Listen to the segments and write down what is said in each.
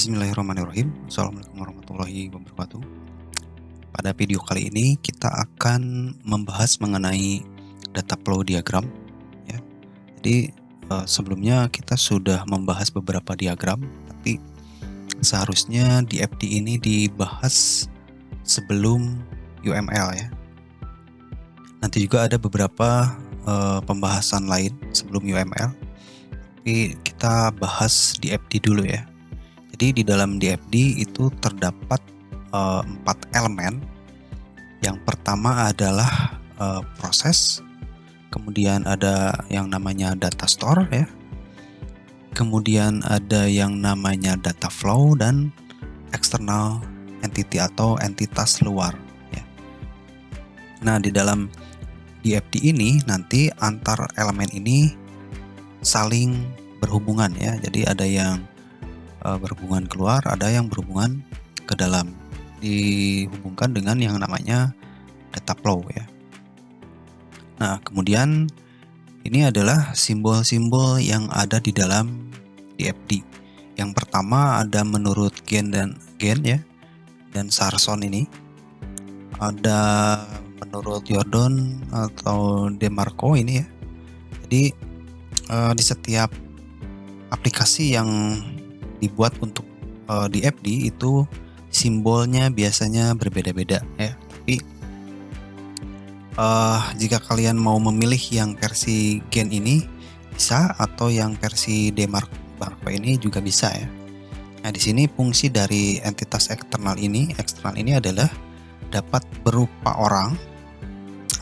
Bismillahirrahmanirrahim. Assalamualaikum warahmatullahi wabarakatuh. Pada video kali ini kita akan membahas mengenai data flow diagram ya. Jadi sebelumnya kita sudah membahas beberapa diagram, tapi seharusnya di FD ini dibahas sebelum UML ya. Nanti juga ada beberapa pembahasan lain sebelum UML, tapi kita bahas di FD dulu ya. Jadi di dalam DFD itu terdapat 4 elemen. Yang pertama adalah proses, kemudian ada yang namanya data store ya, kemudian ada yang namanya data flow dan external entity atau entitas luar ya. Nah, di dalam DFD ini nanti antar elemen ini saling berhubungan ya. Jadi ada yang berhubungan keluar, ada yang berhubungan ke dalam, dihubungkan dengan yang namanya data flow ya. Nah, kemudian ini adalah simbol-simbol yang ada di dalam DFD. Yang pertama ada menurut Gen ya, dan Sarson ini. Ada menurut Jordan atau DeMarco ini ya. Jadi di setiap aplikasi yang dibuat untuk DFD itu simbolnya biasanya berbeda-beda ya. Tapi jika kalian mau memilih yang versi Gen ini bisa, atau yang versi DeMarco ini juga bisa ya. Nah, di sini fungsi dari entitas eksternal ini adalah dapat berupa orang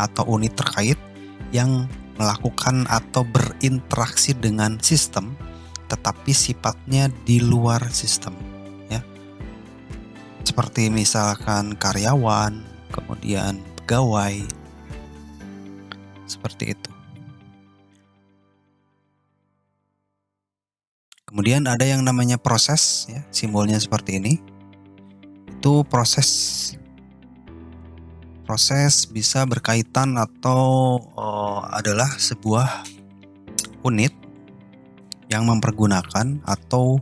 atau unit terkait yang melakukan atau berinteraksi dengan sistem tetapi sifatnya di luar sistem ya. Seperti misalkan karyawan, kemudian pegawai, seperti itu. Kemudian ada yang namanya proses ya, simbolnya seperti ini. Itu proses bisa berkaitan atau adalah sebuah unit yang mempergunakan atau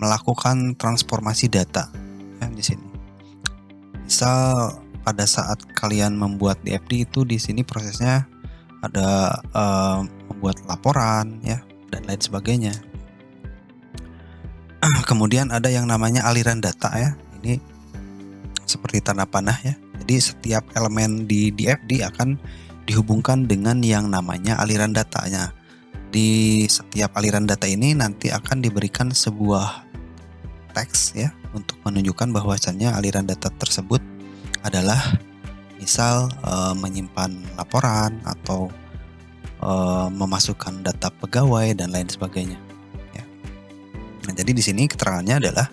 melakukan transformasi data ya, di sini. Misal pada saat kalian membuat DFD itu di sini prosesnya ada membuat laporan ya dan lain sebagainya. Kemudian ada yang namanya aliran data ya. Ini seperti tanda panah ya. Jadi setiap elemen di DFD akan dihubungkan dengan yang namanya aliran datanya. Di setiap aliran data ini nanti akan diberikan sebuah teks ya untuk menunjukkan bahwasannya aliran data tersebut adalah misal menyimpan laporan atau memasukkan data pegawai dan lain sebagainya ya. Nah, jadi di sini keterangannya adalah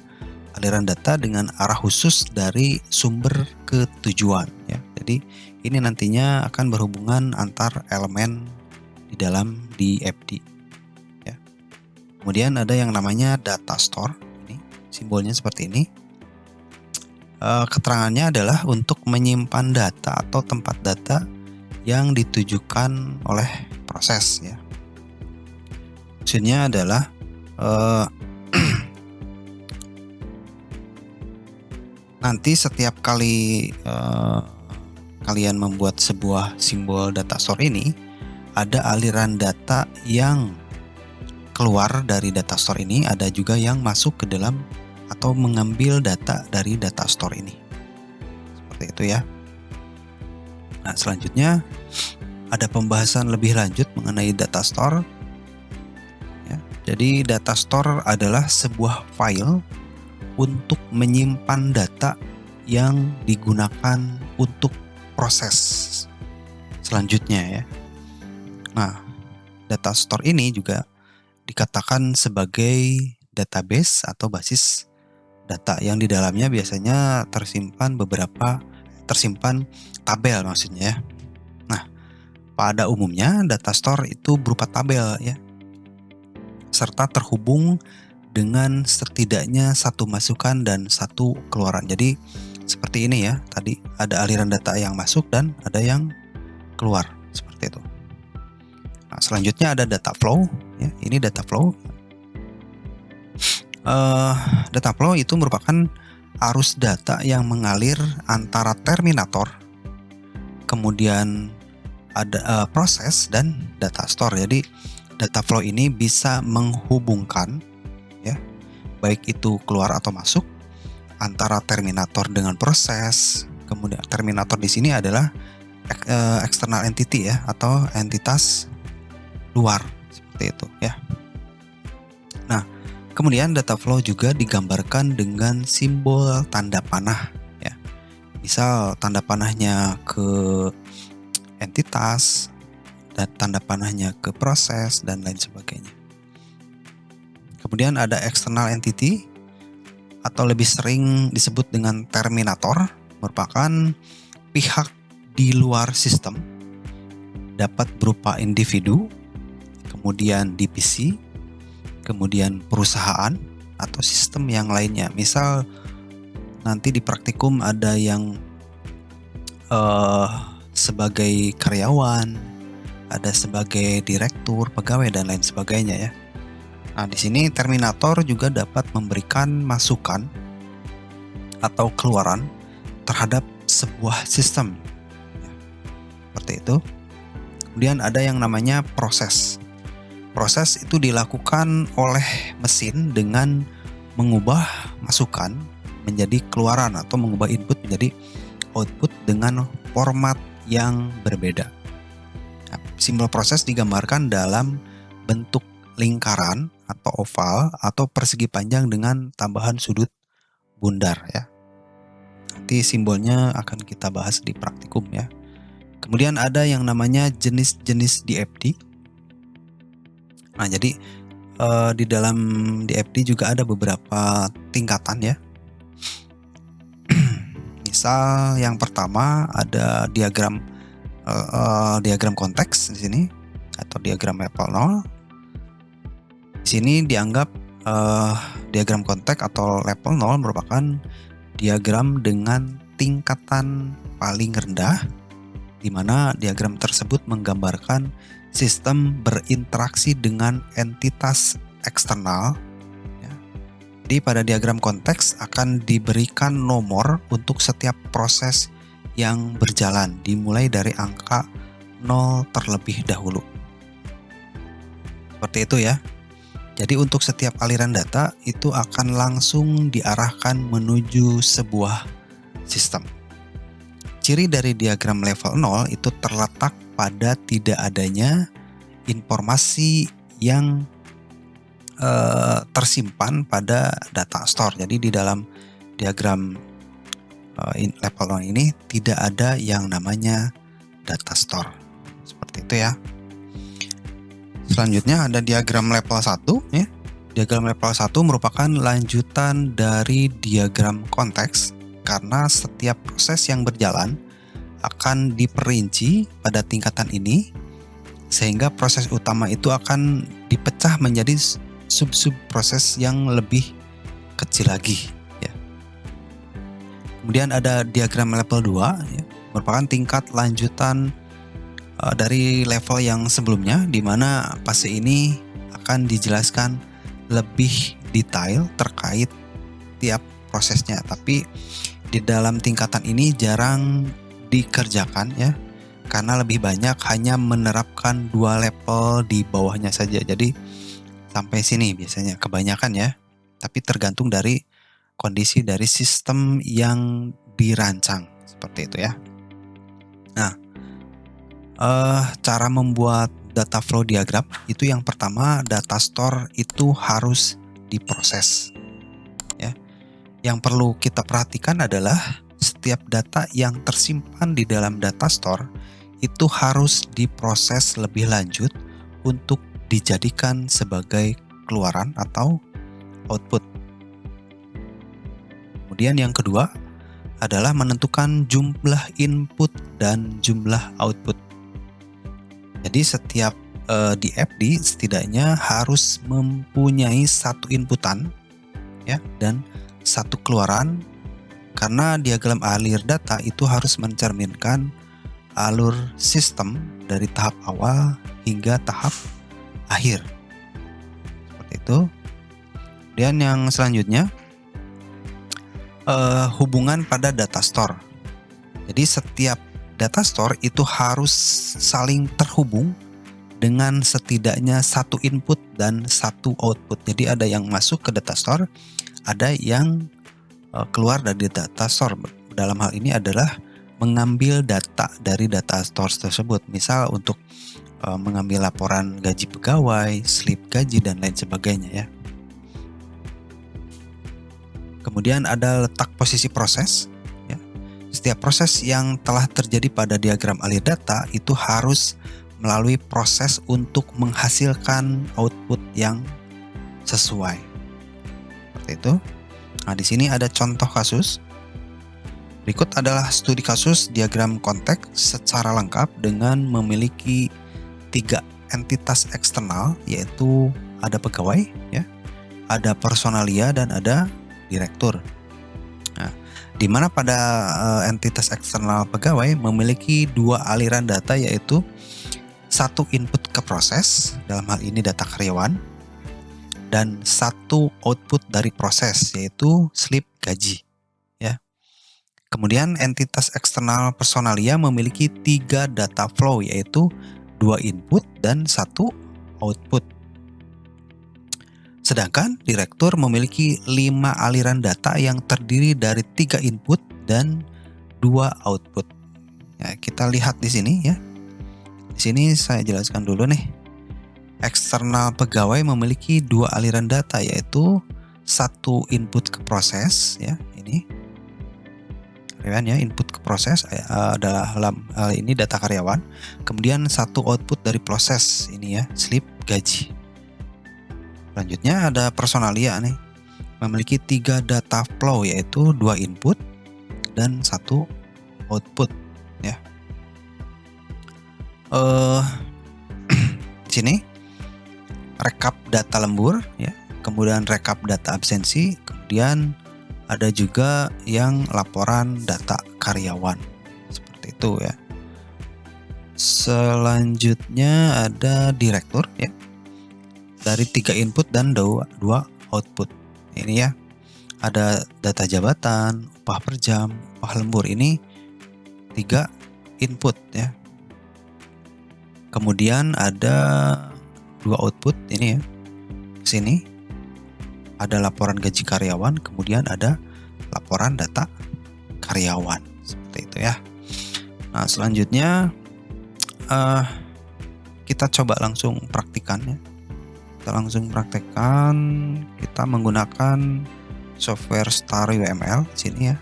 aliran data dengan arah khusus dari sumber ke tujuan ya. Jadi ini nantinya akan berhubungan antar elemen di dalam DFD ya. Kemudian ada yang namanya data store. Ini simbolnya seperti ini. Keterangannya adalah untuk menyimpan data atau tempat data yang ditujukan oleh proses ya. Maksudnya adalah nanti setiap kali kalian membuat sebuah simbol data store ini, ada aliran data yang keluar dari data store ini, ada juga yang masuk ke dalam atau mengambil data dari data store ini. Seperti itu ya. Nah, selanjutnya ada pembahasan lebih lanjut mengenai data store ya. Jadi data store adalah sebuah file untuk menyimpan data yang digunakan untuk proses selanjutnya ya. Nah, data store ini juga dikatakan sebagai database atau basis data yang di dalamnya biasanya tersimpan tabel maksudnya ya. Nah, pada umumnya data store itu berupa tabel ya, serta terhubung dengan setidaknya satu masukan dan satu keluaran. Jadi seperti ini ya, tadi ada aliran data yang masuk dan ada yang keluar, seperti itu. Nah, selanjutnya ada data flow ya. Ini data flow Eee, Data flow itu merupakan arus data yang mengalir antara terminator, kemudian ada, proses dan data store. Jadi data flow ini bisa menghubungkan ya, baik itu keluar atau masuk antara terminator dengan proses. Kemudian terminator di sini adalah external entity ya, atau entitas luar, seperti itu ya. Nah, kemudian data flow juga digambarkan dengan simbol tanda panah ya. Misal tanda panahnya ke entitas dan tanda panahnya ke proses dan lain sebagainya. Kemudian ada external entity atau lebih sering disebut dengan terminator, merupakan pihak di luar sistem, dapat berupa individu, kemudian divisi, kemudian perusahaan atau sistem yang lainnya. Misal nanti di praktikum ada yang sebagai karyawan, ada sebagai direktur, pegawai dan lain sebagainya ya. Nah, di sini terminator juga dapat memberikan masukan atau keluaran terhadap sebuah sistem. Seperti itu. Kemudian ada yang namanya proses. Proses itu dilakukan oleh mesin dengan mengubah masukan menjadi keluaran atau mengubah input menjadi output dengan format yang berbeda. Nah, simbol proses digambarkan dalam bentuk lingkaran atau oval atau persegi panjang dengan tambahan sudut bundar ya. Nanti simbolnya akan kita bahas di praktikum ya. Kemudian ada yang namanya jenis-jenis DFD. Nah, jadi di dalam DFD juga ada beberapa tingkatan ya. Misal yang pertama ada diagram konteks di sini atau diagram level 0. Di sini dianggap diagram konteks atau level 0 merupakan diagram dengan tingkatan paling rendah, di mana diagram tersebut menggambarkan sistem berinteraksi dengan entitas eksternal. Ya. Jadi pada diagram konteks akan diberikan nomor untuk setiap proses yang berjalan, dimulai dari angka 0 terlebih dahulu. Seperti itu ya. Jadi untuk setiap aliran data itu akan langsung diarahkan menuju sebuah sistem. Ciri dari diagram level 0 itu terletak pada tidak adanya informasi yang tersimpan pada data store. Jadi di dalam diagram level 0 ini tidak ada yang namanya data store. Seperti itu ya. Selanjutnya ada diagram level 1 ya. Diagram level 1 merupakan lanjutan dari diagram konteks karena setiap proses yang berjalan akan diperinci pada tingkatan ini sehingga proses utama itu akan dipecah menjadi sub-sub proses yang lebih kecil lagi ya. Kemudian ada diagram level 2 ya, merupakan tingkat lanjutan dari level yang sebelumnya, di mana fase ini akan dijelaskan lebih detail terkait tiap prosesnya. Tapi di dalam tingkatan ini jarang dikerjakan ya, karena lebih banyak hanya menerapkan 2 level di bawahnya saja. Jadi sampai sini biasanya kebanyakan ya. Tapi tergantung dari kondisi dari sistem yang dirancang, seperti itu ya. Nah, cara membuat data flow diagram itu yang pertama, data store itu harus diproses ya. Yang perlu kita perhatikan adalah setiap data yang tersimpan di dalam data store itu harus diproses lebih lanjut untuk dijadikan sebagai keluaran atau output. Kemudian yang kedua adalah menentukan jumlah input dan jumlah output. Jadi setiap DFD setidaknya harus mempunyai satu inputan ya dan satu keluaran, karena diagram alir data itu harus mencerminkan alur sistem dari tahap awal hingga tahap akhir. Seperti itu. Kemudian yang selanjutnya, hubungan pada data store. Jadi setiap data store itu harus saling terhubung dengan setidaknya satu input dan satu output. Jadi ada yang masuk ke data store, ada yang keluar dari data store. Dalam hal ini adalah mengambil data dari data store tersebut. Misal untuk mengambil laporan gaji pegawai, slip gaji, dan lain sebagainya ya. Kemudian ada letak posisi proses. Ya. Setiap proses yang telah terjadi pada diagram alir data itu harus melalui proses untuk menghasilkan output yang sesuai. Seperti itu. Nah, di sini ada contoh kasus. Berikut adalah studi kasus diagram konteks secara lengkap dengan memiliki 3 entitas eksternal, yaitu ada pegawai, ya, ada personalia, dan ada direktur. Nah, di mana pada entitas eksternal pegawai memiliki 2 aliran data, yaitu satu input ke proses, dalam hal ini data karyawan, dan satu output dari proses, yaitu slip gaji. Ya. Kemudian entitas eksternal personalia memiliki 3 data flow, yaitu 2 input dan 1 output. Sedangkan direktur memiliki 5 aliran data yang terdiri dari 3 input dan 2 output. Ya, kita lihat di sini ya. Di sini saya jelaskan dulu nih. Eksternal pegawai memiliki 2 aliran data, yaitu 1 input ke proses ya, ini karyawan ya, input ke proses adalah hal ini data karyawan. Kemudian 1 output dari proses ini ya, slip gaji. Selanjutnya ada personalia nih, memiliki 3 data flow, yaitu 2 input dan 1 output ya. Di sini rekap data lembur ya, kemudian rekap data absensi, kemudian ada juga yang laporan data karyawan. Seperti itu ya. Selanjutnya ada direktur ya, dari 3 input dan 2 output. Ini ya, ada data jabatan, upah per jam, upah lembur. Ini 3 input ya. Kemudian ada 2 output ini ya. Sini ada laporan gaji karyawan, kemudian ada laporan data karyawan. Seperti itu ya. Nah, selanjutnya kita coba langsung praktikan ya. Kita langsung praktekkan, kita menggunakan software Star UML di sini ya.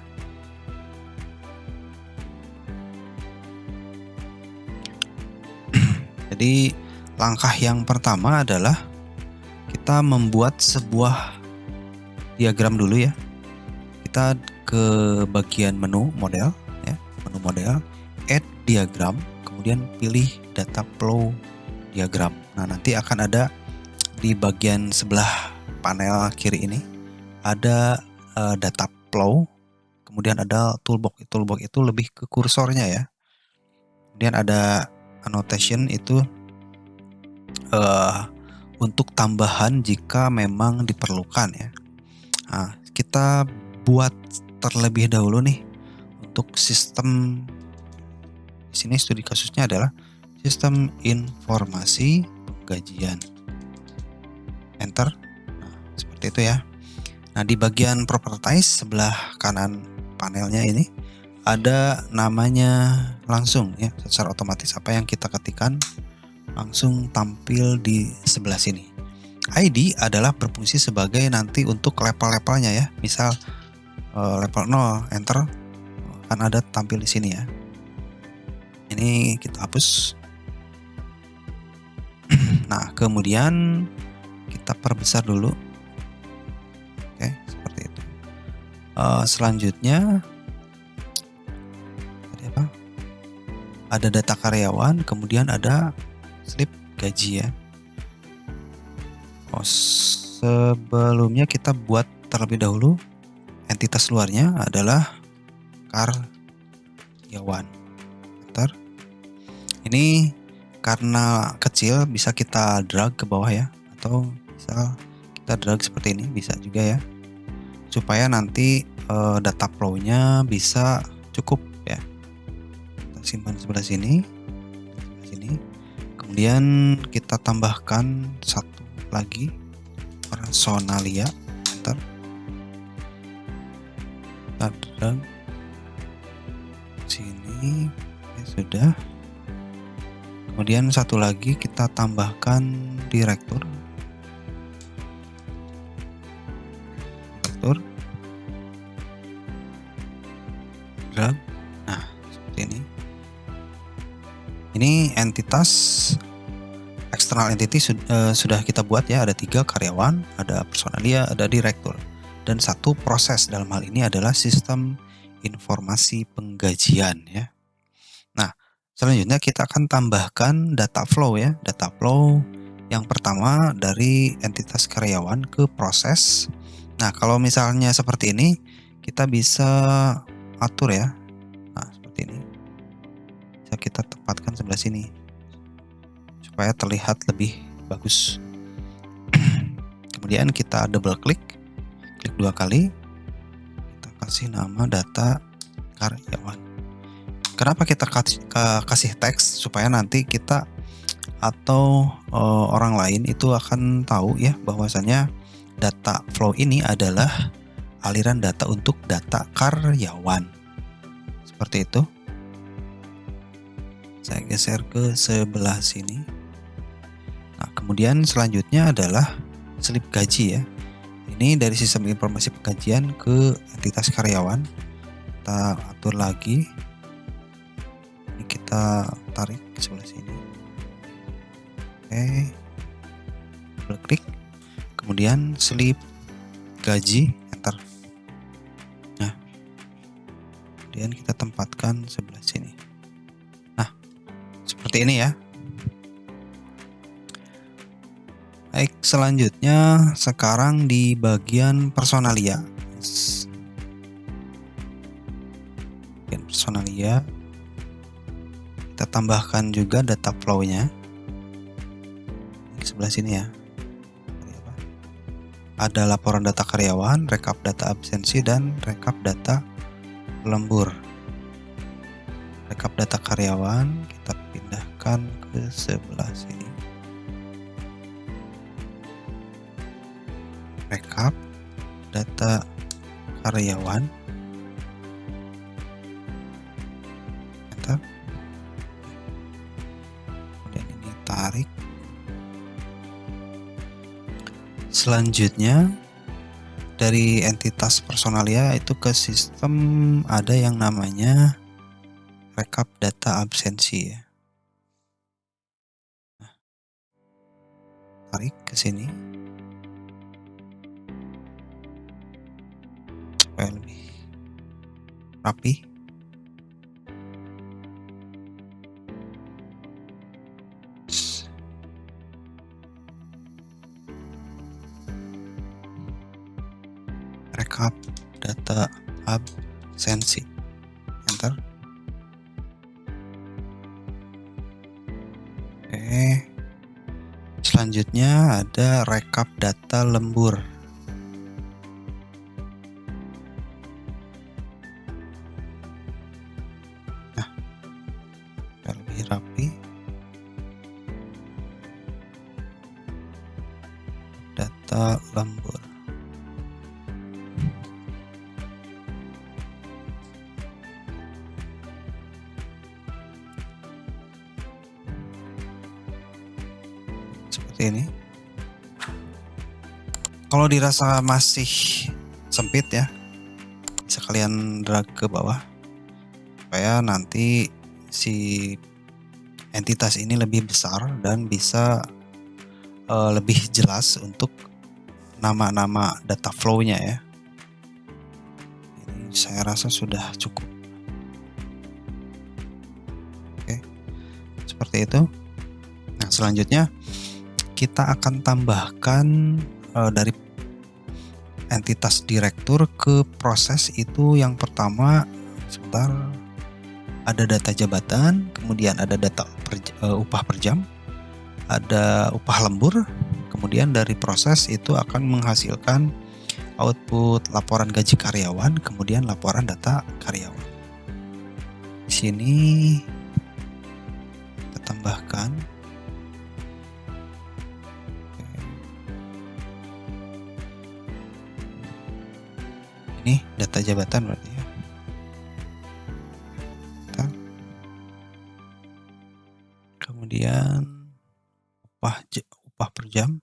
Jadi langkah yang pertama adalah kita membuat sebuah diagram dulu ya. Kita ke bagian menu model ya, menu model, add diagram, kemudian pilih data flow diagram. Nah, nanti akan ada di bagian sebelah panel kiri ini ada data flow, kemudian ada toolbox. Toolbox itu lebih ke kursornya ya. Kemudian ada annotation, itu untuk tambahan jika memang diperlukan ya. Nah, kita buat terlebih dahulu nih untuk sistem. Di sini studi kasusnya adalah sistem informasi penggajian. Enter. Nah, seperti itu ya. Nah, di bagian properties sebelah kanan panelnya ini ada namanya langsung ya, secara otomatis apa yang kita ketikkan langsung tampil di sebelah sini. ID adalah berfungsi sebagai nanti untuk level-levelnya ya. Misal level 0, enter, kan ada tampil di sini ya. Ini kita hapus. Nah, kemudian kita perbesar dulu. Oke, seperti itu. Selanjutnya apa? Ada data karyawan, kemudian ada slip gaji ya. Sebelumnya kita buat terlebih dahulu entitas luarnya adalah karyawan. Bentar. Ini karena kecil bisa kita drag ke bawah ya, atau bisa Kita drag seperti ini bisa juga ya, supaya nanti data flow-nya bisa cukup ya. Kita simpan sebelah sini, kemudian kita tambahkan satu lagi personalia, enter, kita drag sini, ya sudah. Kemudian satu lagi kita tambahkan direktur, drag. Nah, seperti ini. Ini entitas external entity sudah kita buat ya, ada 3 karyawan, ada personalia, ada direktur, dan 1 proses. Dalam hal ini adalah sistem informasi penggajian ya. Nah, selanjutnya kita akan tambahkan data flow ya. Data flow yang pertama dari entitas karyawan ke proses. Nah, kalau misalnya seperti ini, kita bisa atur ya. Nah, seperti ini. Bisa kita tempatkan sebelah sini supaya terlihat lebih bagus. Kemudian kita double klik 2 kali. Kita kasih nama data karyawan. Kenapa kita kasih teks? Supaya nanti kita atau orang lain itu akan tahu ya, bahwasanya data flow ini adalah aliran data untuk data karyawan. Seperti itu. Saya geser ke sebelah sini. Nah, kemudian selanjutnya adalah slip gaji ya. Ini dari sistem informasi penggajian ke entitas karyawan. Kita atur lagi. Ini kita tarik ke sebelah sini. Oke. Double klik. Kemudian slip gaji, enter. Nah, kemudian kita tempatkan sebelah sini. Nah, seperti ini ya. Baik, selanjutnya sekarang di bagian personalia. Bagian personalia, kita tambahkan juga data flow-nya. Di sebelah sini ya. Ada laporan data karyawan, rekap data absensi, dan rekap data lembur. Rekap data karyawan kita pindahkan ke sebelah sini. Rekap data karyawan, enter. Kemudian ini tarik. Selanjutnya dari entitas personalia itu ke sistem ada yang namanya rekap data absensi ya. Nah, tarik ke sini supaya lebih rapi. Rekap data absensi, enter. Oke, selanjutnya ada rekap data lembur. Nah, lebih rapi. Data lembur. Seperti ini. Kalau dirasa masih sempit ya, bisa kalian drag ke bawah supaya nanti si entitas ini lebih besar dan bisa lebih jelas untuk nama-nama data flow-nya ya. Ini saya rasa sudah cukup. Oke, seperti itu. Nah, selanjutnya kita akan tambahkan dari entitas direktur ke proses itu. Yang pertama, sebentar, ada data jabatan, kemudian ada data upah per jam, ada upah lembur, kemudian dari proses itu akan menghasilkan output laporan gaji karyawan, kemudian laporan data karyawan. Di sini kita tambahkan ini data jabatan berarti ya. Kemudian upah per jam.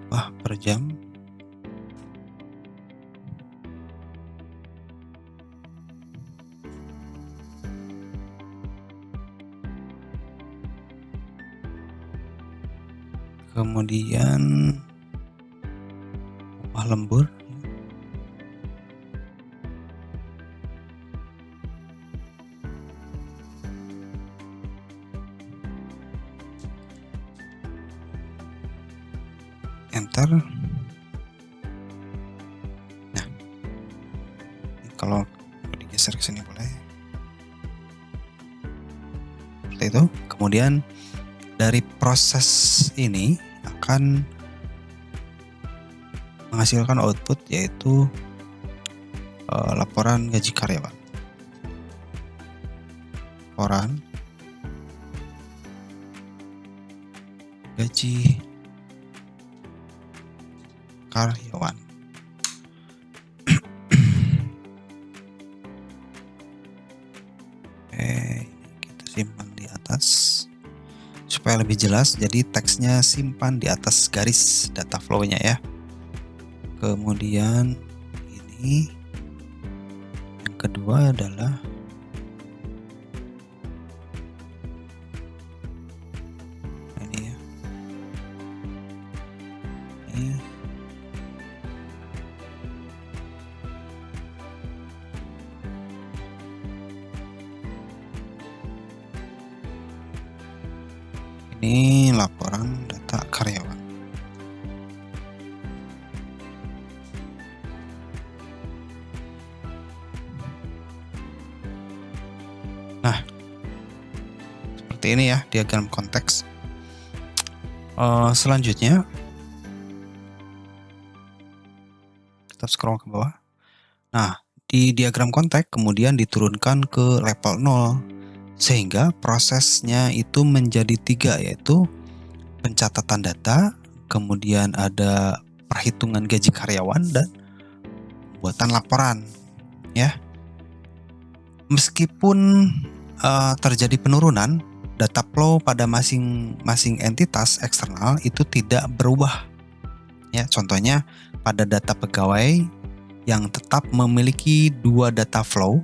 Upah per jam. Kemudian upah lembur. Enter. Nah, kalau digeser ke sini boleh. Seperti itu. Kemudian dari proses ini akan menghasilkan output yaitu laporan gaji karyawan. Laporan gaji karyawan. Oke, kita simpan di atas supaya lebih jelas. Jadi teksnya simpan di atas garis data flow-nya ya. Kemudian ini yang kedua adalah ini ya. Ini laporan data karyawan. Nah, seperti ini ya diagram konteks. Selanjutnya kita scroll ke bawah. Nah, di diagram konteks kemudian diturunkan ke level 0 sehingga prosesnya itu menjadi 3, yaitu pencatatan data, kemudian ada perhitungan gaji karyawan dan buatan laporan ya. Meskipun terjadi penurunan, data flow pada masing-masing entitas eksternal itu tidak berubah ya. Contohnya pada data pegawai yang tetap memiliki 2 data flow,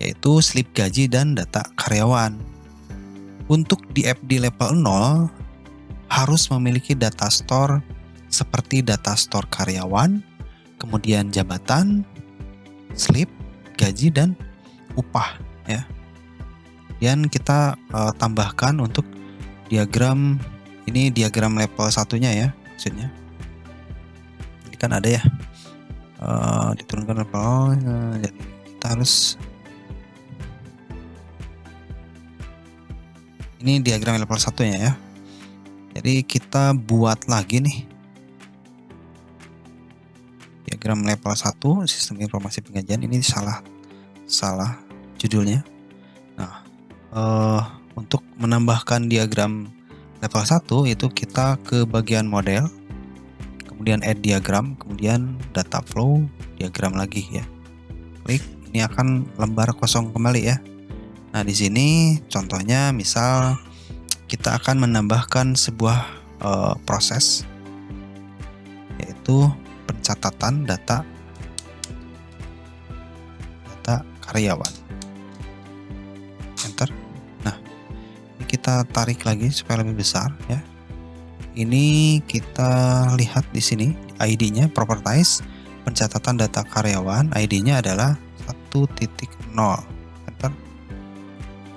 yaitu slip gaji dan data karyawan. Untuk di FD level 0 harus memiliki data store seperti data store karyawan, kemudian jabatan, slip gaji dan upah ya. Dan kita tambahkan untuk diagram ini, diagram level 1-nya ya maksudnya. Ini kan ada ya diturunkan level, jadi kita harus ini diagram level 1-nya ya. Jadi kita buat lagi nih diagram level 1 sistem informasi penggajian. Ini salah judulnya. Nah, untuk menambahkan diagram level 1 itu kita ke bagian model, kemudian add diagram, kemudian data flow, diagram lagi ya. Klik, ini akan lembar kosong kembali ya. Nah, di sini contohnya misal kita akan menambahkan sebuah proses yaitu pencatatan data karyawan. Enter. Nah, ini kita tarik lagi supaya lebih besar ya. Ini kita lihat di sini ID-nya properties pencatatan data karyawan, ID-nya adalah 1.0. Enter.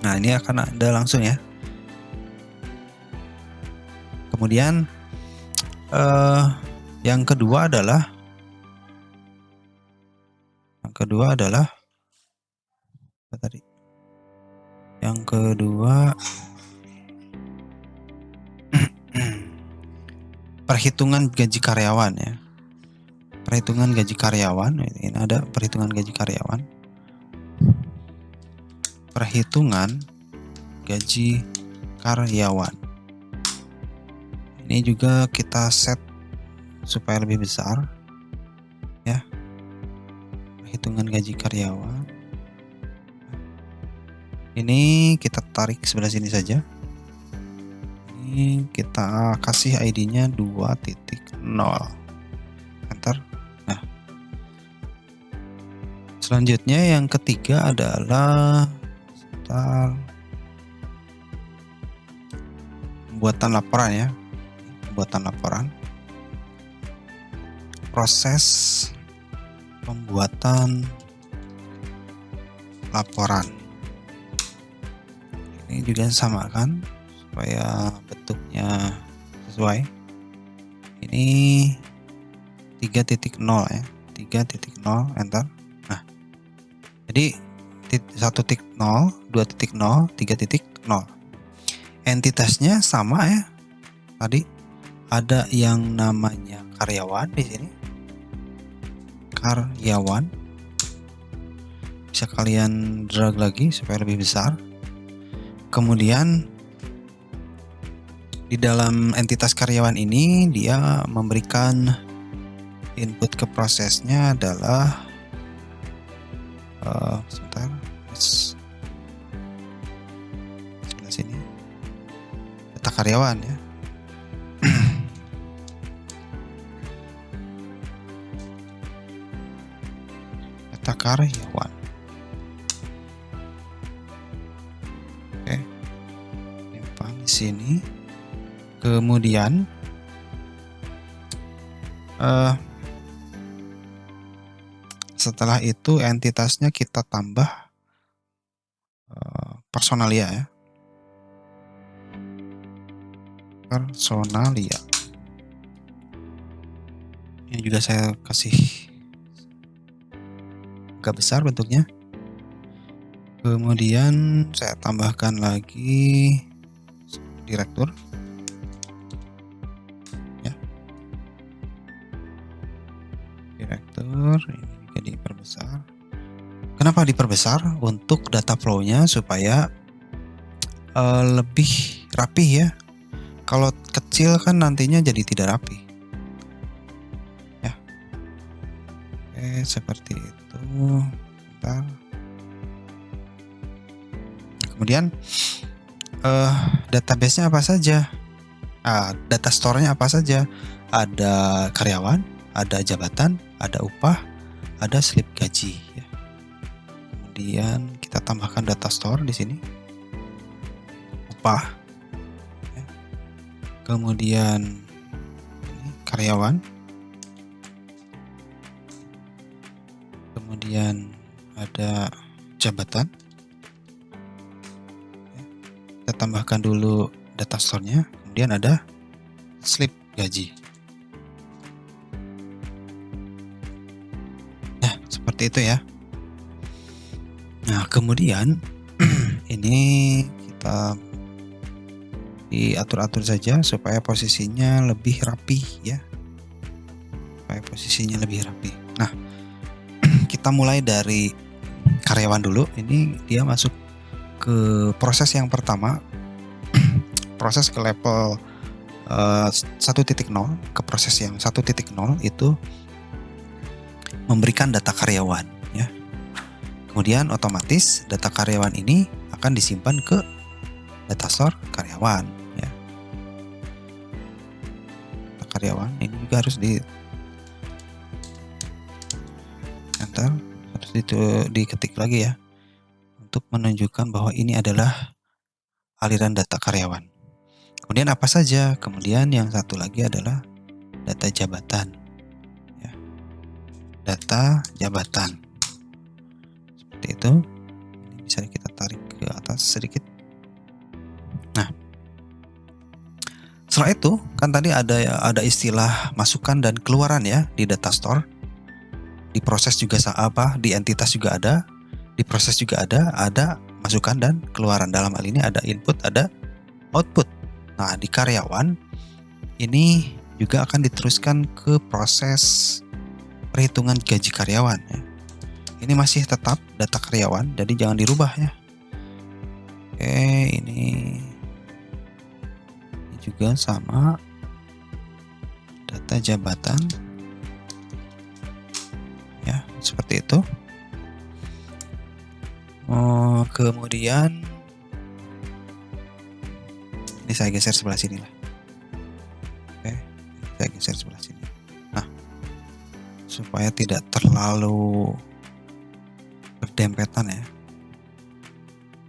Nah, ini akan ada langsung ya. Kemudian yang kedua adalah kedua adalah apa tadi? Yang kedua perhitungan gaji karyawan ya. Perhitungan gaji karyawan, ini ada perhitungan gaji karyawan. Perhitungan gaji karyawan. Ini juga kita set supaya lebih besar ya. Perhitungan gaji karyawan. Ini kita tarik sebelah sini saja. Ini kita kasih ID-nya 2.0. Enter. Nah, selanjutnya yang ketiga adalah pembuatan laporan ya. Pembuatan laporan. Proses pembuatan laporan. Ini juga sama kan, supaya bentuknya sesuai. Ini 3.0 ya, 3.0 enter. Nah, jadi 1.0, 2.0, 3.0. Entitasnya sama ya. Tadi ada yang namanya karyawan di sini. Karyawan. Bisa kalian drag lagi supaya lebih besar. Kemudian di dalam entitas karyawan ini dia memberikan input ke prosesnya adalah sebentar, sebelah sini data karyawan ya. Data karyawan. Sini, kemudian setelah itu entitasnya kita tambah personalia ya, personalia. Ini juga saya kasih agak besar bentuknya. Kemudian saya tambahkan lagi direktur ya, direktur. Ini juga diperbesar. Kenapa diperbesar? Untuk data flow-nya supaya lebih rapi ya. Kalau kecil kan nantinya jadi tidak rapi ya. Oke, seperti itu. Bentar. Kemudian database-nya apa saja? Data store-nya apa saja? Ada karyawan, ada jabatan, ada upah, ada slip gaji. Ya. Kemudian kita tambahkan data store di sini, upah. Ya. Kemudian ini karyawan. Kemudian ada jabatan. Kita tambahkan dulu data store-nya, kemudian ada slip gaji. Nah, seperti itu ya. Nah, kemudian ini kita diatur-atur saja supaya posisinya lebih rapi ya. Supaya posisinya lebih rapi. Nah, kita mulai dari karyawan dulu. Ini dia masuk ke proses yang pertama, proses ke level 1.0, ke proses yang 1.0 itu memberikan data karyawan ya. Kemudian otomatis data karyawan ini akan disimpan ke data store karyawan ya. Data karyawan ini juga harus di enter, harus diketik lagi ya, untuk menunjukkan bahwa ini adalah aliran data karyawan. Kemudian apa saja? Kemudian yang satu lagi adalah data jabatan. Ya. Data jabatan. Seperti itu. Ini bisa kita tarik ke atas sedikit. Nah, setelah itu kan tadi ada istilah masukan dan keluaran ya di data store. di proses juga di entitas juga ada, di proses juga ada masukan dan keluaran. Dalam hal ini ada input, ada output. Nah, di karyawan ini juga akan diteruskan ke proses perhitungan gaji karyawan ya. Ini masih tetap data karyawan, jadi jangan dirubah ya. Oke, ini juga sama data jabatan ya, seperti itu. Kemudian ini saya geser sebelah sini lah. Oke, saya geser sebelah sini. Nah, supaya tidak terlalu berdempetan ya,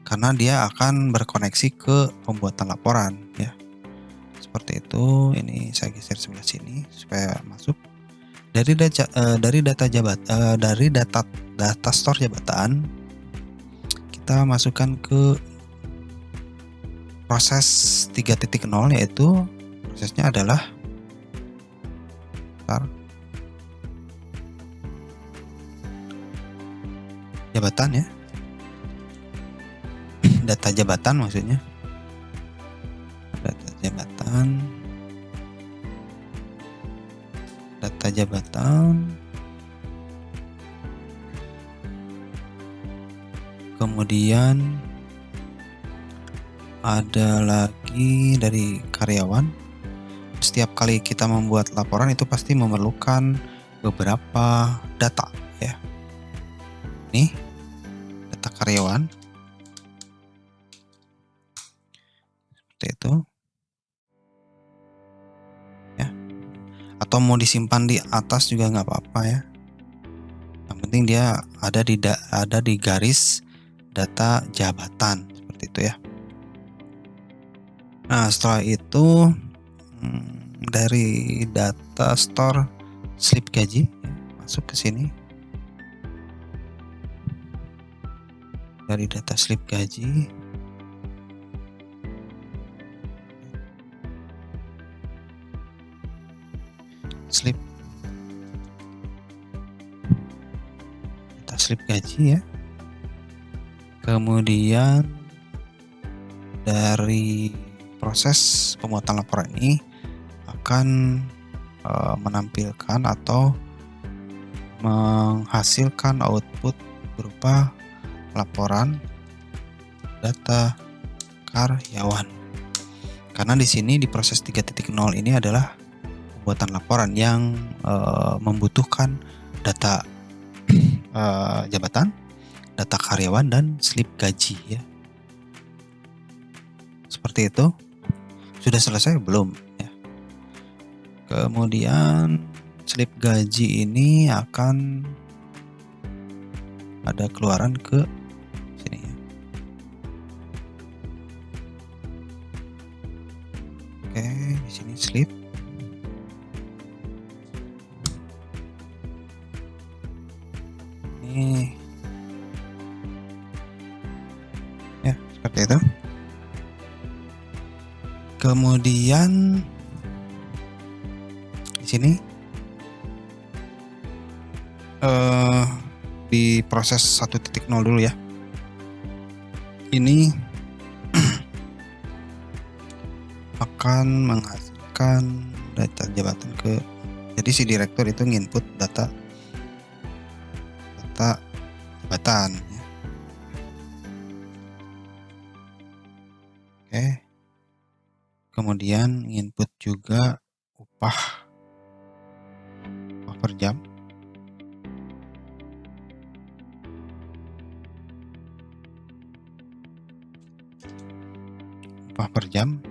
karena dia akan berkoneksi ke pembuatan laporan ya. Seperti itu. Ini saya geser sebelah sini supaya masuk. Dari data store jabatan, kita masukkan ke proses 3.0, yaitu prosesnya adalah jabatan ya. Data jabatan maksudnya. Data jabatan. Kemudian ada lagi dari karyawan. Setiap kali kita membuat laporan itu pasti memerlukan beberapa data ya. Nih, data karyawan. Seperti itu. Ya. Atau mau disimpan di atas juga nggak apa-apa ya. Yang penting dia ada di garis data jabatan seperti itu ya. Nah, setelah itu dari data store slip gaji masuk ke sini. Dari data slip gaji slip gaji ya. Kemudian dari proses pembuatan laporan ini akan menampilkan atau menghasilkan output berupa laporan data karyawan. Karena di sini di proses 3.0 ini adalah pembuatan laporan yang membutuhkan data jabatan, data karyawan, dan slip gaji ya. Seperti itu. Sudah selesai belum ya? Kemudian slip gaji ini akan ada keluaran ke sini ya. Oke, di sini slip. Ini ya, seperti itu. Kemudian di sini di proses 1.0 dulu ya. Ini akan menghasilkan data jabatan jadi si direktur itu nginput data jabatan ya. Oke. Kemudian input juga upah per jam. Upah per jam.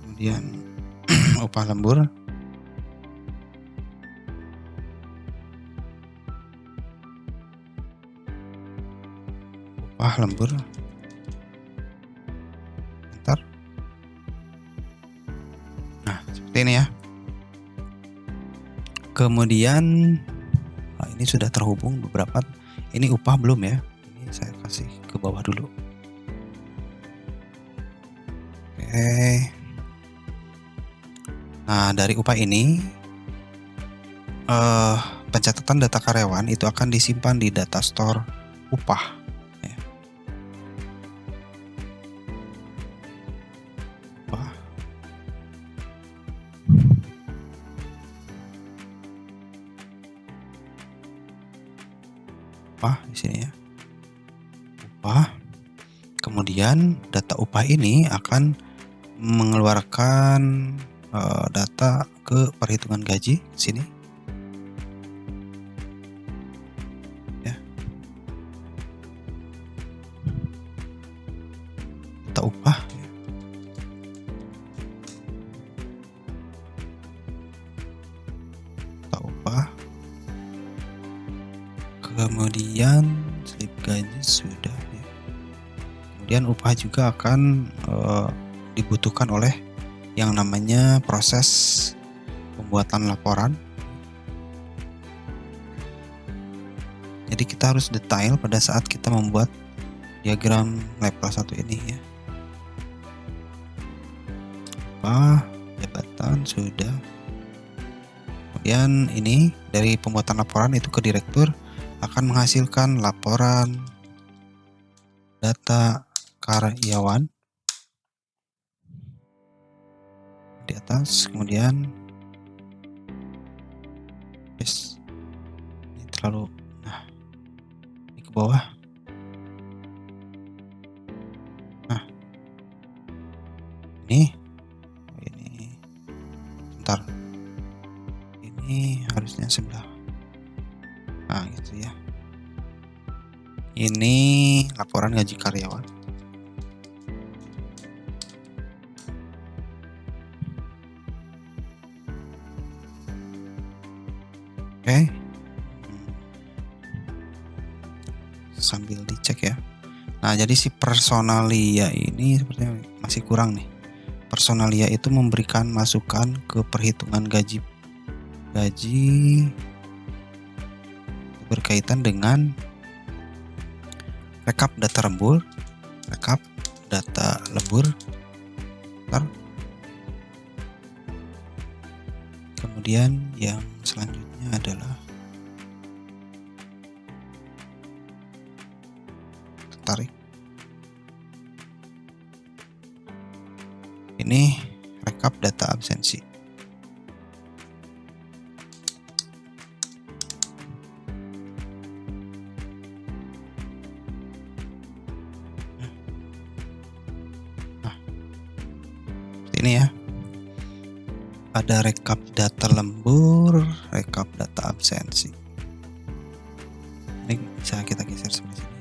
Kemudian upah lembur. Upah lembur. Bentar. Nah, seperti ini ya. Kemudian ini sudah terhubung beberapa. Ini upah belum ya? Ini saya kasih ke bawah dulu. Oke. Nah, dari upah ini pencatatan data karyawan itu akan disimpan di data store upah ya. Upah. Upah di sini ya. Upah. Kemudian data upah ini akan mengeluarkan data ke perhitungan gaji sini ya. Data upah ya. Data upah. Kemudian slip gaji sudah ya. Kemudian upah juga akan dibutuhkan oleh yang namanya proses pembuatan laporan. Jadi kita harus detail pada saat kita membuat diagram level 1 ini ya. Upah, jabatan sudah. Kemudian ini dari pembuatan laporan itu ke direktur akan menghasilkan laporan data karyawan di atas, kemudian ini terlalu, nah ini ke bawah, nah ini bentar, ini harusnya sebelah, nah gitu ya. Ini laporan gaji karyawan. Oke. Sambil dicek ya. Nah, jadi si personalia ini sepertinya masih kurang nih. Personalia itu memberikan masukan ke perhitungan gaji berkaitan dengan rekap data lembur, kemudian yang selanjutnya adalah tarik. Ini rekap data absensi. Nah, seperti ini ya. Ada rekap data lembur, rekap data absensi. Ini bisa kita geser sebelah sini.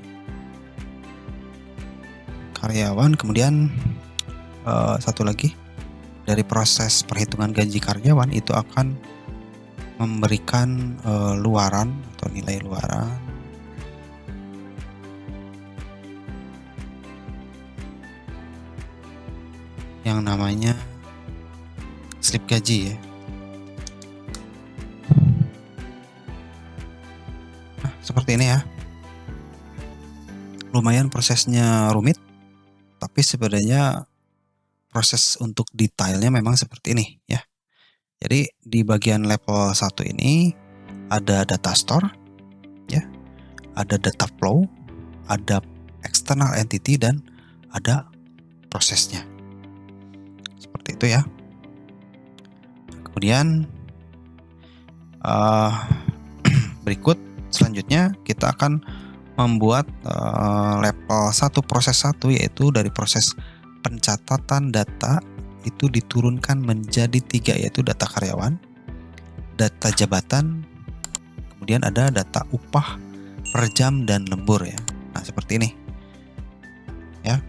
Karyawan, kemudian satu lagi dari proses perhitungan gaji karyawan itu akan memberikan luaran atau nilai luaran yang namanya slip gaji ya. Nah, seperti ini ya. Lumayan prosesnya rumit, tapi sebenarnya proses untuk detailnya memang seperti ini ya. Jadi di bagian level 1 ini ada data store ya, ada data flow, ada external entity, dan ada prosesnya. Seperti itu ya. Kemudian berikut selanjutnya kita akan membuat level 1 proses 1, yaitu dari proses pencatatan data itu diturunkan menjadi 3, yaitu data karyawan, data jabatan, kemudian ada data upah per jam dan lembur ya. Nah, seperti ini ya.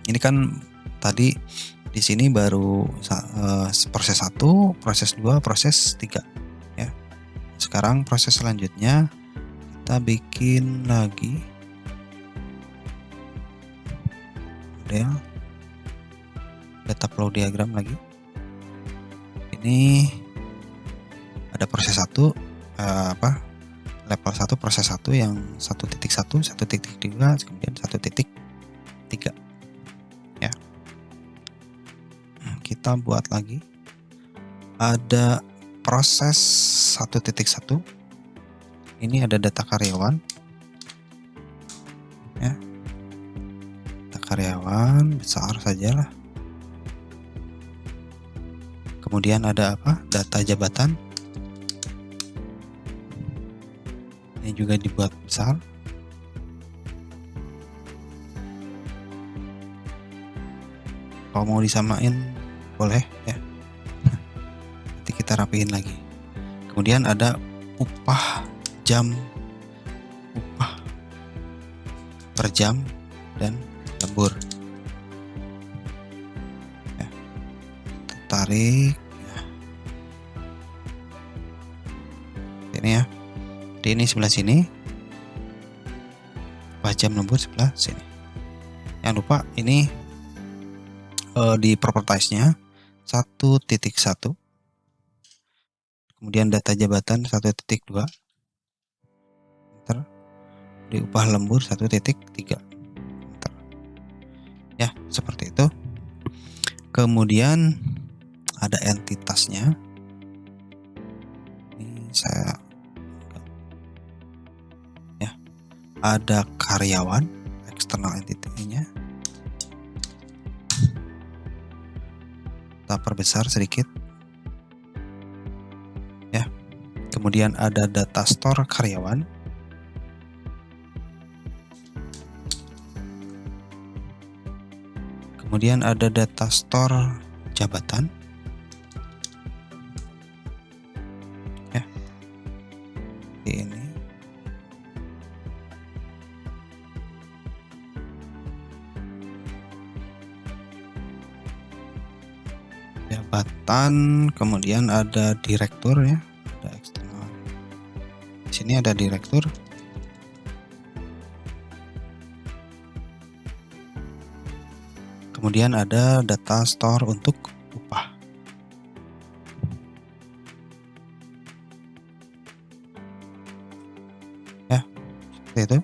Ini kan tadi di sini baru proses 1, proses 2, proses 3 ya. Sekarang proses selanjutnya kita bikin lagi model data flow diagram lagi. Ini ada proses 1 level 1 proses 1 yang 1.1, 1.2, kemudian 1.3 ya. Kita buat lagi ada proses 1.1. Ini ada data karyawan ya. Data karyawan besar sajalah. Kemudian ada apa? Data jabatan. Ini juga dibuat besar. Kalau mau disamain boleh ya. Nanti kita rapiin lagi. Kemudian ada upah per jam dan lembur ya. Tarik ya. Ini ya. Jadi ini sebelah sini, upah jam lembur sebelah sini. Jangan lupa ini di propertiesnya 1.1, kemudian data jabatan 1.2, di upah lembur 1.3. Ya, seperti itu. Kemudian ada entitasnya. Ini saya ya, ada karyawan, external entity-nya. Kita perbesar sedikit. Ya. Kemudian ada data store karyawan. Kemudian ada data store jabatan. Ya. Ini. Jabatan, kemudian ada direktur ya, ada eksternal. Di sini ada direktur. Kemudian ada data store untuk upah. Ya, seperti itu.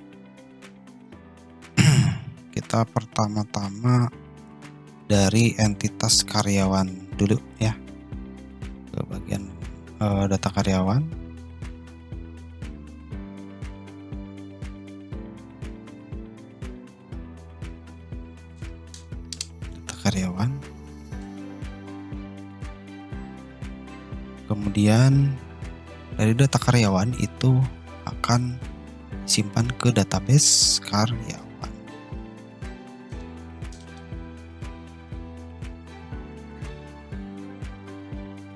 Kita pertama-tama dari entitas karyawan dulu ya, ke bagian data karyawan. Karyawan, kemudian dari data karyawan itu akan disimpan ke database karyawan.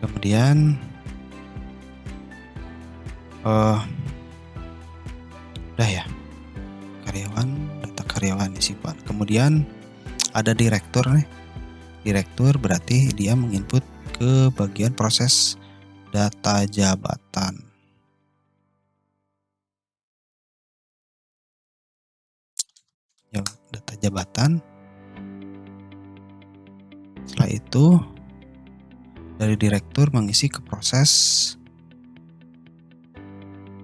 Kemudian udah ya, karyawan, data karyawan disimpan. Kemudian ada direktur nih. Direktur berarti dia menginput ke bagian proses data jabatan. Ya, data jabatan. Setelah itu dari direktur mengisi ke proses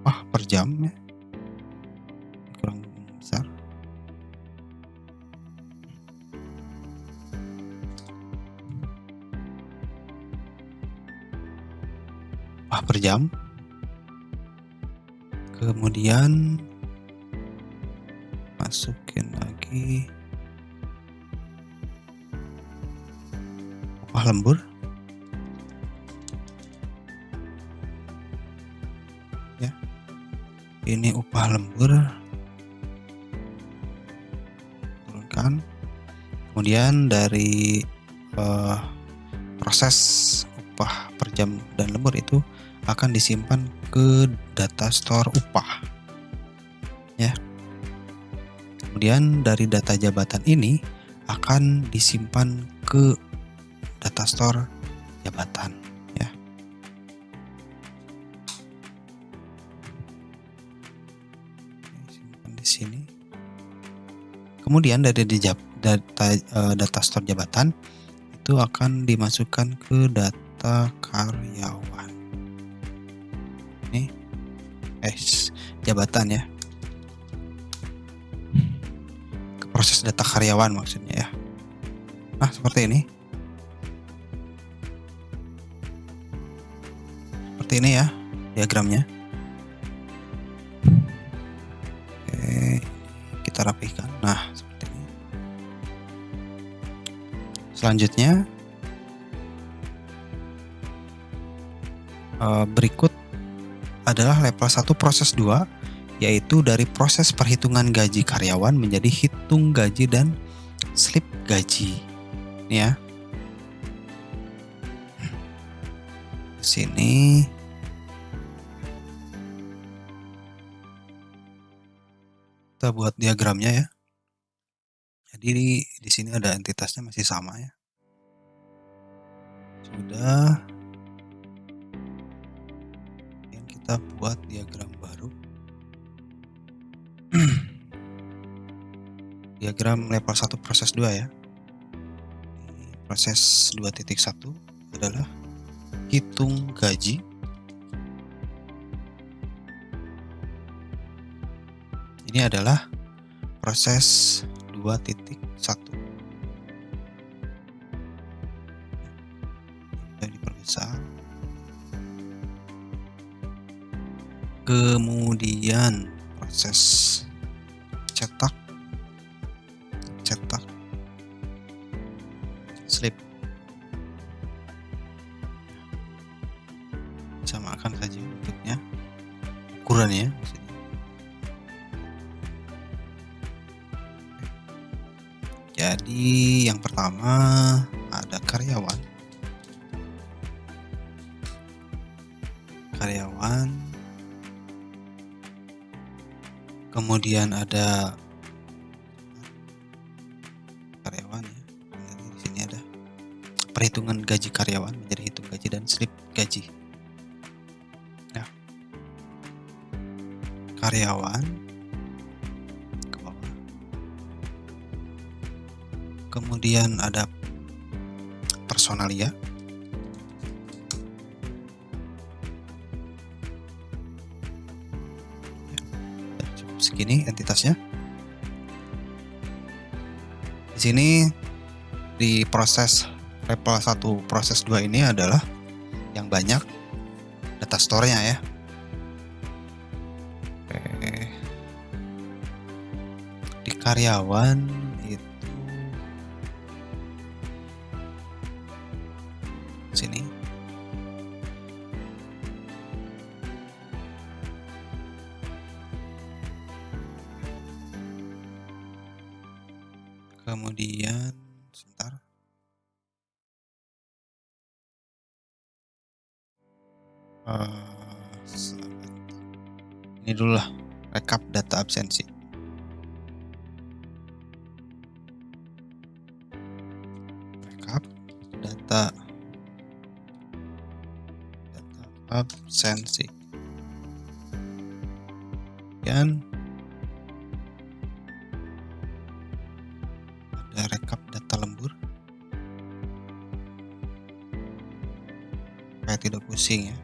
per jam ya. Kurang besar. Per jam. Kemudian masukin lagi upah lembur. Ya. Ini upah lembur. Turunkan. Kemudian dari proses upah per jam dan lembur itu akan disimpan ke data store upah ya. Kemudian dari data jabatan ini akan disimpan ke data store jabatan ya. Simpan di sini. Kemudian dari data store jabatan itu akan dimasukkan ke data karyawan. Ini jabatan ya, ke proses data karyawan maksudnya ya. Nah seperti ini. seperti ini ya diagramnya. Oke, kita rapihkan. Nah, seperti ini. Selanjutnya berikut adalah level 1 proses 2, yaitu dari proses perhitungan gaji karyawan menjadi hitung gaji dan slip gaji. Ini ya. Di sini kita buat diagramnya ya. Jadi di sini ada entitasnya masih sama ya. Sudah. Yang kita buat diagram baru. Diagram level 1 proses 2 ya. Proses 2.1 adalah hitung gaji. Ini adalah proses 2.1. Kita diperbesar. Kemudian proses cetak, slip, samakan saja bentuknya, ukurannya. Jadi yang pertama ada karyawan, kemudian ada karyawan ya. Di sini ada perhitungan gaji karyawan menjadi hitung gaji dan slip gaji. Nah, karyawan ke bawah. Kemudian ada personalia. Segini entitasnya. Di sini di proses level 1 proses 2 ini adalah yang banyak data store-nya ya. Oke. Di karyawan itu sini. Kemudian sebentar. Ini dulu lah, rekap data absensi. Rekap data absensi. Kemudian ada rekap data lembur. Supaya tidak pusing ya.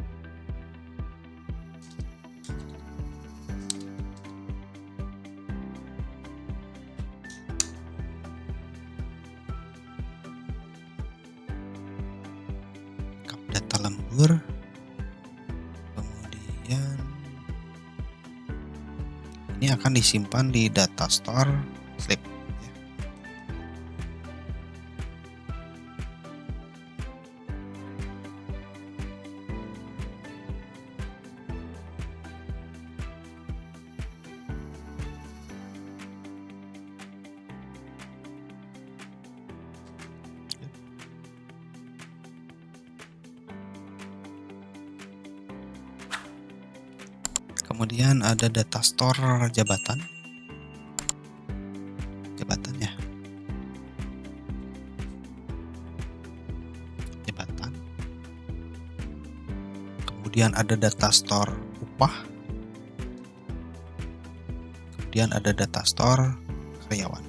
Data lembur, kemudian ini akan disimpan di data store slip ya. Kemudian ada data store jabatan ya. Jabatan. Kemudian ada data store upah. Kemudian ada data store karyawan.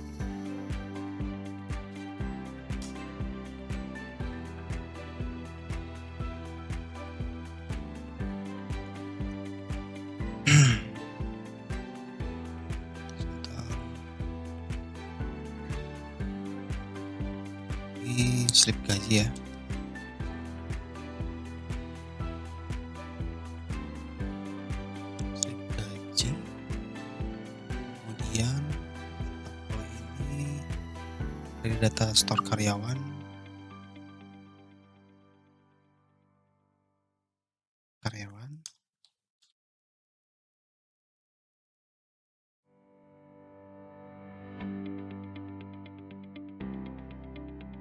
Ini slip gaji ya. dari data store karyawan.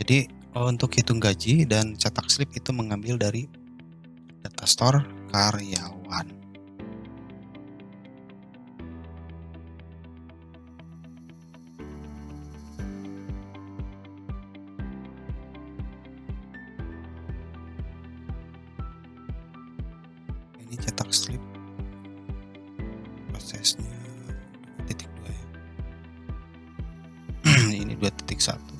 Jadi untuk hitung gaji dan cetak slip itu mengambil dari data store karyawan. Ini cetak slip prosesnya 2.2 ya. Ini 2.1.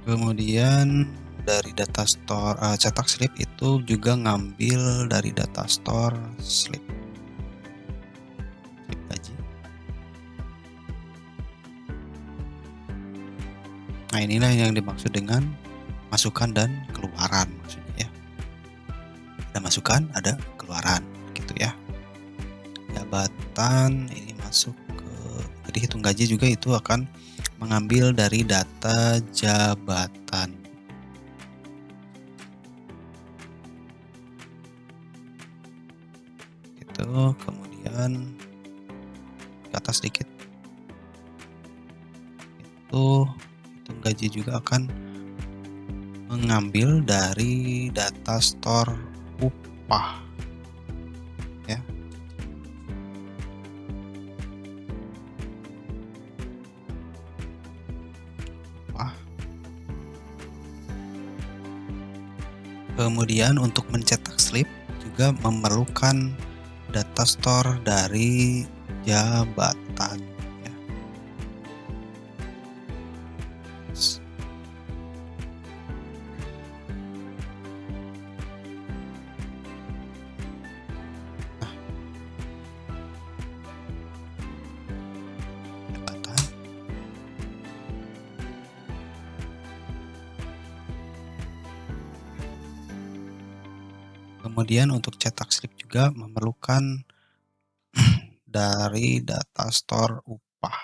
Kemudian dari data store cetak slip itu juga ngambil dari data store slip gaji. Nah, inilah yang dimaksud dengan masukan dan keluaran maksudnya ya. Ada masukan, ada keluaran gitu ya. Jabatan ini masuk ke, jadi hitung gaji juga itu akan mengambil dari data jabatan. Itu kemudian ke atas sedikit. Itu hitung gaji juga akan mengambil dari data store upah. Ya. Kemudian untuk mencetak slip juga memerlukan data store dari jabatan ya. Jabatan. Kemudian untuk cetak slip juga memerlukan dari data store upah.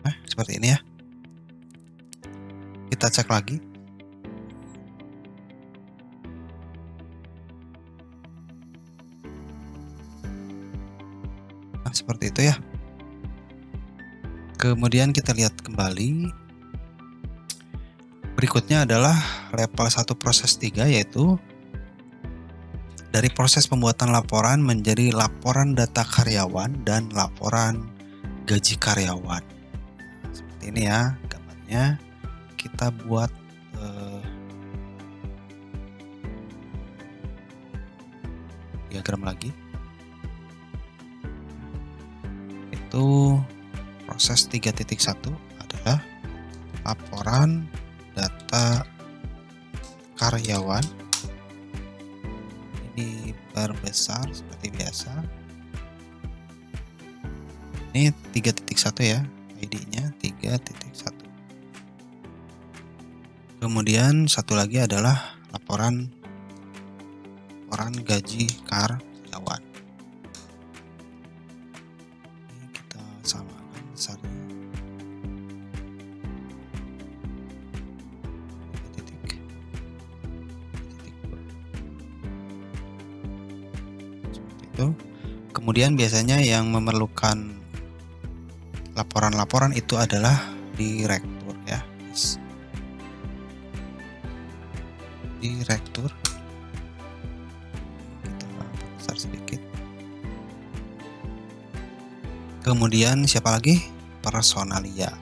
Nah, seperti ini ya. Kita cek lagi. Nah, seperti itu ya. Kemudian kita lihat kembali. Berikutnya adalah level 1 proses 3, yaitu dari proses pembuatan laporan menjadi laporan data karyawan dan laporan gaji karyawan. Seperti ini ya gambarnya. Kita buat diagram lagi. Itu proses 3.1 adalah laporan data karyawan. Ini perbesar seperti biasa. Ini 3.1 ya, ID-nya 3.1. Kemudian satu lagi adalah laporan gaji karyawan. Ini kita samakan besarnya. Seperti itu. Kemudian biasanya yang memerlukan laporan-laporan itu adalah direktur ya. Direktur. Kita besar sedikit. Kemudian siapa lagi? Personalia.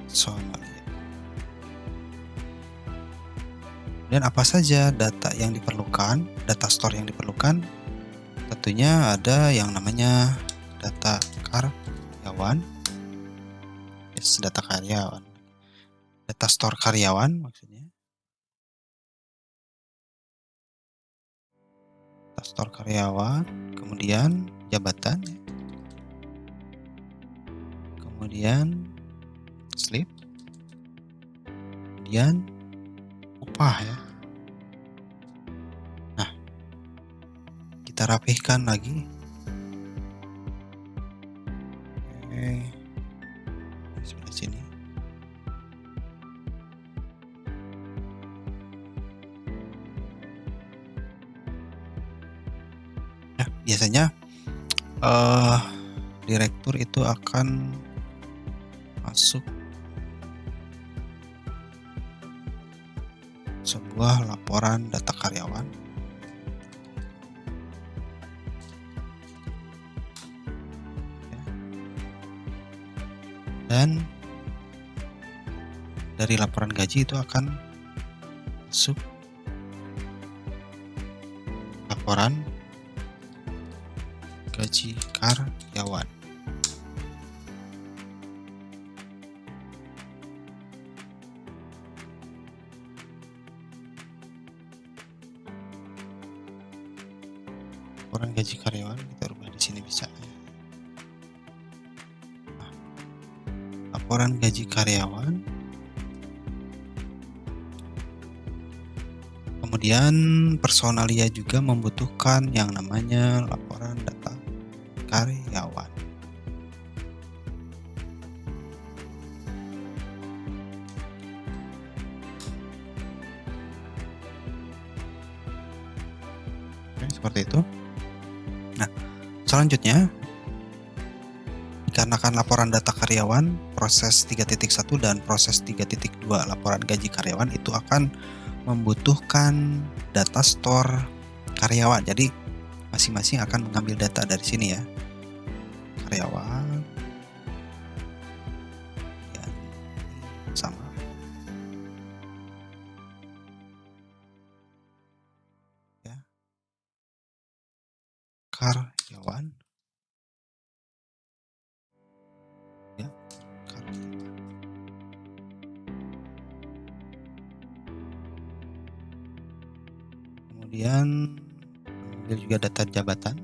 Personalia. Dan apa saja data yang diperlukan, data store yang diperlukan? Tentunya ada yang namanya data karyawan. Yes, data karyawan. Data store karyawan maksudnya. Data store karyawan, kemudian jabatan, kemudian slip, kemudian upah ya. Nah, kita rapihkan lagi. Oke, di sebelah sini. Nah, biasanya direktur itu akan masuk sebuah laporan data karyawan. Dan dari laporan gaji itu akan masuk laporan gaji karyawan. Laporan gaji karyawan kita rubah di sini bisa ya. Nah, laporan gaji karyawan. Kemudian Personalia juga membutuhkan yang namanya laporan data karyawan. Oke, seperti itu. Nah, selanjutnya dikarenakan laporan data karyawan proses 3.1 dan proses 3.2 laporan gaji karyawan itu akan membutuhkan data store karyawan. Jadi masing-masing akan mengambil data dari sini ya. Karyawan ya, sama. Ya. Karyawan. Ya, karyawan. Kemudian ambil juga data jabatan.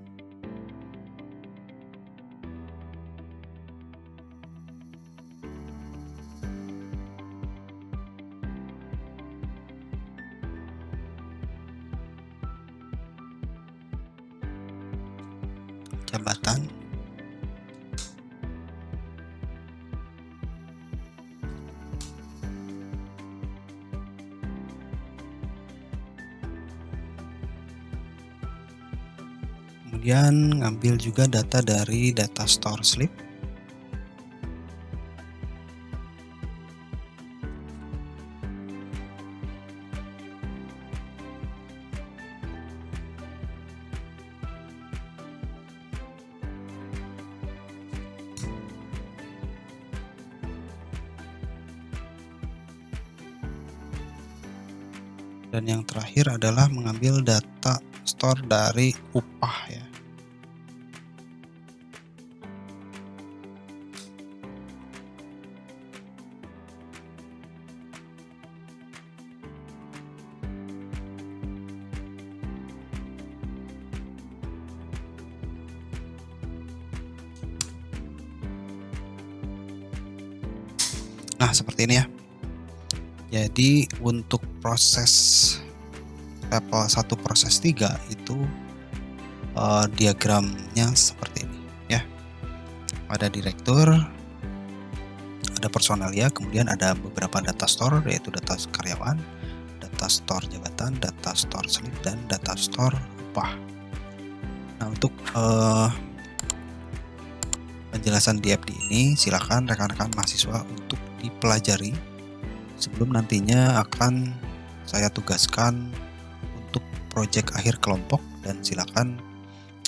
Jabatan. Kemudian ngambil juga data dari data store slip. Dan yang terakhir adalah mengambil data store dari upah ya. Nah, seperti ini ya. Jadi untuk proses level 1 proses 3 itu diagramnya seperti ini ya. Ada direktur, ada personalia, kemudian ada beberapa data store yaitu data karyawan, data store jabatan, data store slip, dan data store upah. Nah, untuk penjelasan di FD ini silakan rekan-rekan mahasiswa untuk dipelajari sebelum nantinya akan saya tugaskan untuk proyek akhir kelompok, dan silakan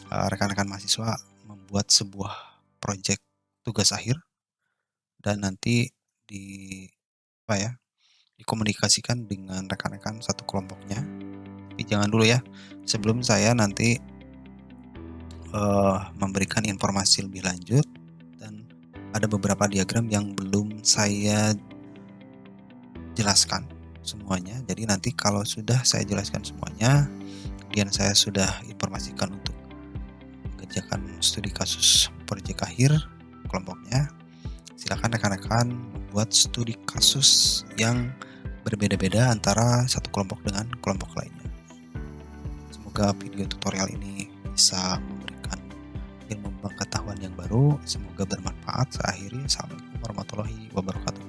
rekan-rekan mahasiswa membuat sebuah proyek tugas akhir dan nanti dikomunikasikan dengan rekan-rekan satu kelompoknya. Tapi jangan dulu ya, sebelum saya nanti memberikan informasi lebih lanjut, dan ada beberapa diagram yang belum saya jelaskan semuanya. Jadi nanti kalau sudah saya jelaskan semuanya, kemudian saya sudah informasikan untuk mengerjakan studi kasus proyek akhir kelompoknya, silakan rekan-rekan membuat studi kasus yang berbeda-beda antara satu kelompok dengan kelompok lainnya. Semoga video tutorial ini bisa memberikan ilmu pengetahuan yang baru. Semoga bermanfaat. Saya akhiri. Assalamualaikum warahmatullahi wabarakatuh.